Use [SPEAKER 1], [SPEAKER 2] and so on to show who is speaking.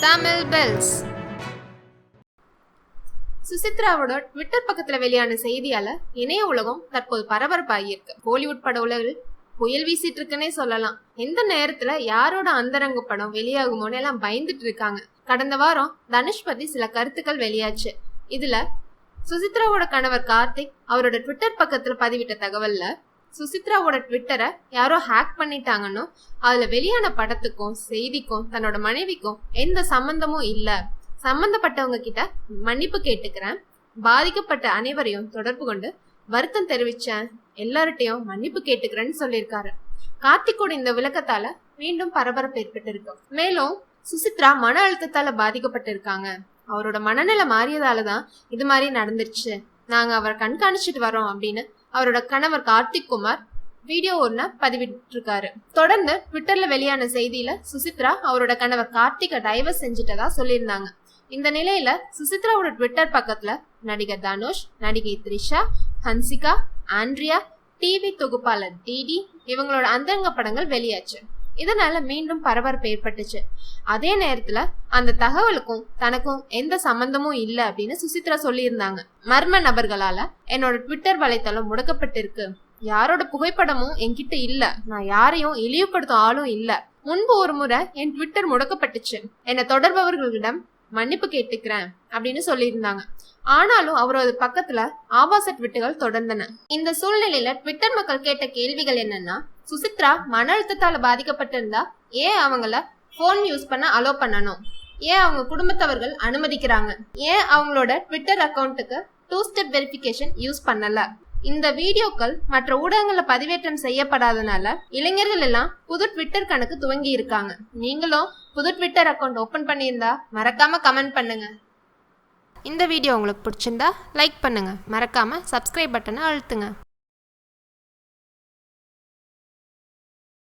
[SPEAKER 1] Tamil Bells. சுசித்ராவோட Twitter பக்கத்துல வெளியான செய்தியால இணைய உலகம் தற்போது பரபரப்பாகியிருக்கு. பாலிவுட் பட உலகில் புயல் வீசிட்டு இருக்குன்னே சொல்லலாம். எந்த நேரத்துல யாரோட அந்தரங்க படம் வெளியாகுமோன்னு எல்லாம் பயந்துட்டு இருக்காங்க. கடந்த வாரம் தனுஷ் பத்தி சில கருத்துக்கள் வெளியாச்சு. இதுல சுசித்ராவோட கணவர் கார்த்திக் அவரோட ட்விட்டர் பக்கத்துல பதிவிட்ட தகவல்ல சுசித்ராவோட ட்விட்டரை யாரோ ஹேக் பண்ணிட்டாங்கன்னு, அதுல வெளியான படத்துக்கும் செய்திக்கும் தன்னோட மனைவிக்கும் எந்த சம்பந்தமும் இல்ல, சம்பந்தப்பட்டவங்க கிட்ட மன்னிப்பு கேட்டுக்கிறேன், பாதிக்கப்பட்ட அனைவரையும் தொடர்பு கொண்டு வருத்தம் தெரிவிச்சேன், எல்லார்ட்டையும் மன்னிப்பு கேட்டுக்கிறேன்னு சொல்லியிருக்காரு. கார்த்திகோட இந்த விளக்கத்தால மீண்டும் பரபரப்பு ஏற்பட்டு இருக்கு. மேலும் சுசித்ரா மன அழுத்தத்தால பாதிக்கப்பட்டு இருக்காங்க, அவரோட மனநிலை மாறியதாலதான் இது மாதிரி நடந்துருச்சு, நாங்க அவரை கண்காணிச்சுட்டு வரோம் அப்படின்னு அவரோட கணவர் கார்த்திக் குமார் வீடியோ ஒண்ணு பதிவிட்டு இருக்காரு. தொடர்ந்து ட்விட்டர்ல வெளியான செய்தியில சுசித்ரா அவரோட கணவர் கார்த்திகை டைவர்ஸ் செஞ்சுட்டதா சொல்லியிருந்தாங்க. இந்த நிலையில சுசித்ராவோட ட்விட்டர் பக்கத்துல நடிகர் தனுஷ், நடிகை த்ரிஷா, ஹன்சிகா, ஆண்ட்ரியா, டிவி தொகுப்பாளர் டிடி இவங்களோட அந்தரங்க படங்கள் வெளியாச்சு. இதனால மீண்டும் பரபரப்பு ஏற்பட்டுச்சு. அதே நேரத்துல அந்த தகவலுக்கும் தனக்கும் எந்த சம்பந்தமும் இல்ல அப்படின்னு சுசித்ரா சொல்லியிருந்தாங்க. மர்ம நபர்களால என்னோட ட்விட்டர் வலைத்தளம் முடக்கப்பட்டிருக்கு, யாரோட புகைப்படமும் என்கிட்ட இல்ல, நான் யாரையும் இழிவுபடுத்தும் ஆளும் இல்ல, முன்பு ஒரு முறை என் ட்விட்டர் முடக்கப்பட்டுச்சு, என்னை தொடர்பவர்களிடம் மன்னிப்பு கேட்டுக்கிறேன் அப்படின்னு சொல்லியிருந்தாங்க. ஆனாலும் அவரோட பக்கத்துல ஆபாச ட்விட்டுகள் தொடர்ந்தன. இந்த சூழ்நிலையில ட்விட்டர் மக்கள் கேட்ட கேள்விகள் என்னன்னா, சுசித்ரா மன அழுத்தத்தால பாதிக்கப்பட்டிருந்தா ஏன் அவங்கள போன் யூஸ் பண்ண அலோ பண்ணணும், ஏன் அவங்க குடும்பத்தவர்கள் அனுமதிக்கிறாங்க, ஏன் அவங்களோட ட்விட்டர் அக்கௌண்ட்டுக்கு 2 ஸ்டெப் வெரிஃபிகேஷன் யூஸ் பண்ணல, இந்த வீடியோக்கள் மற்ற ஊடகங்கள்ல பதிவேற்றம் செய்யப்படாதனால இளைஞர்கள் எல்லாம் புது ட்விட்டர் கணக்கு துவங்கி இருக்காங்க. நீங்களும் புது ட்விட்டர் அக்கௌண்ட் ஓபன் பண்ணியிருந்தா மறக்காம கமெண்ட் பண்ணுங்க. இந்த வீடியோ உங்களுக்கு பிடிச்சிருந்தா லைக் பண்ணுங்க, மறக்காம சப்ஸ்கிரைப் பட்டனை அழுத்துங்க.